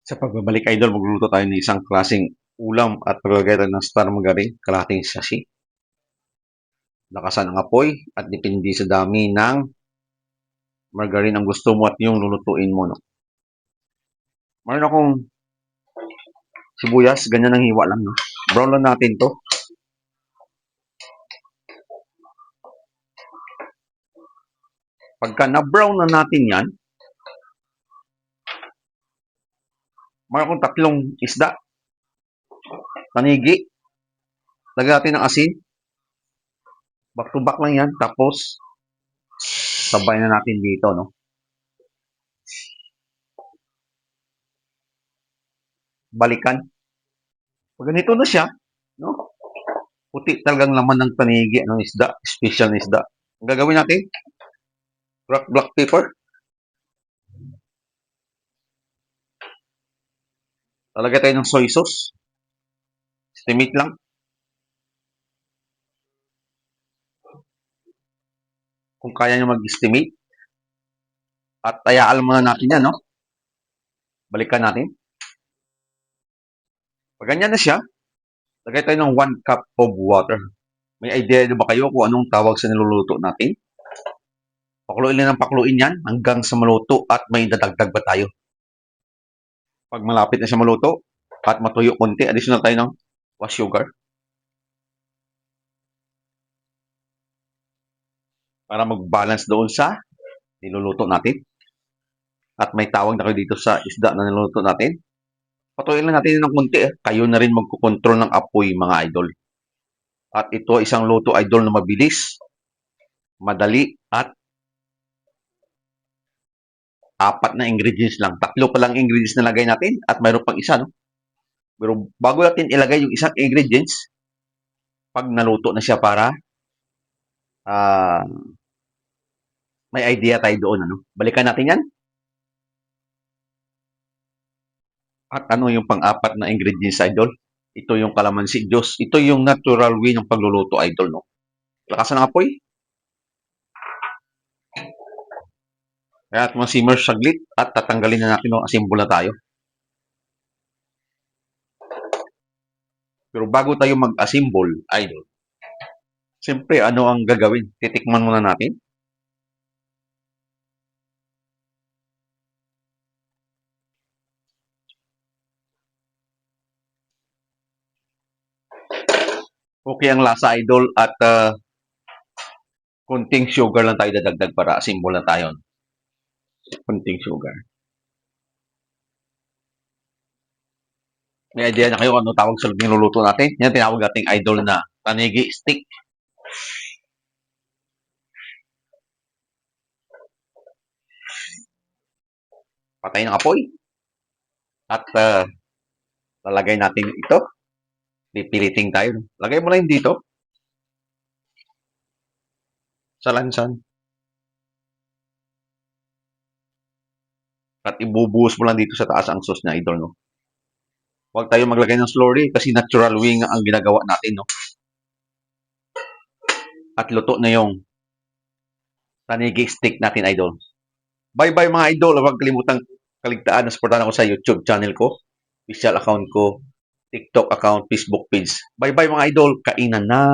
Sa pagbabalik idol, magluluto tayo ng isang klaseng ulam at paglagay tayo ng star margarine, kalahating sashi. Lakasan ang apoy at depende sa dami ng margarine ang gusto mo at yung lulutuin mo. No? Mayroon akong sibuyas, ganyan ang hiwa lang. No? Brown lang natin to. Pagka na-brown na natin yan, mayroon akong tatlong isda, tanigi, lagyan natin ng asin, back to back lang yan, tapos sabay na natin dito, no? Balikan. Pag ganito na siya, no? Puti talagang laman ng tanigi ng isda, special na isda. Ang gagawin natin, crack black pepper, lalagay tayo ng soy sauce, estimate lang, kung kaya nyo mag-estimate, at tayaan muna natin yan, no? Balikan natin. Pag ganyan na siya, lagay tayo ng 1 cup of water. May idea ba kayo kung anong tawag sa niluluto natin? Pakuluin lang ng pakuluin yan hanggang sa maluto at may dadagdag ba tayo. Pag malapit na siya maluto at matuyo konti, additional tayo ng wash sugar. Para mag-balance doon sa niluluto natin. At may tawag na kayo dito sa isda na niluluto natin. Patuloy lang natin ng konti. Kayo na rin magkukontrol ng apoy, mga idol. At ito isang luto, idol, na mabilis, madali, at apat na ingredients lang. Tatlo pa lang ingredients na lagay natin at mayroon pang isa, no? Pero bago natin ilagay yung isang ingredients, pag naluto na siya para may idea tayo doon, ano? Balikan natin yan. At ano yung pang-apat na ingredients, idol? Ito yung kalamansi Diyos. Ito yung natural way ng pagluluto, idol, no? Lakasan ng apoy. Kaya at simmer saglit at tatanggalin na natin, no? Assemble na tayo. Pero bago tayo mag-assemble, idol, siyempre, ano ang gagawin? Titikman muna natin. Okay ang lasa, idol, at kunting sugar lang tayo dadagdag para assemble na tayo. Kunting sugar. May idea na kayo kung ano tawag sa niluluto natin? Yan tinawag nating idol na tanigi stick. Patay ng apoy. At lalagay natin ito. Pipiliting tayo. Lagay mo na yun dito. Sa lansan. At ibubuhos mo lang dito sa taas ang sauce na, idol, no? Huwag tayo maglagay ng slurry kasi natural wing ang ginagawa natin, no? At luto na yung tanigi stick natin, idol. Bye-bye, mga idol. Huwag kalimutang kaligtaan na supportan ako sa YouTube channel ko, official account ko, TikTok account, Facebook page. Bye-bye, mga idol. Kainan na.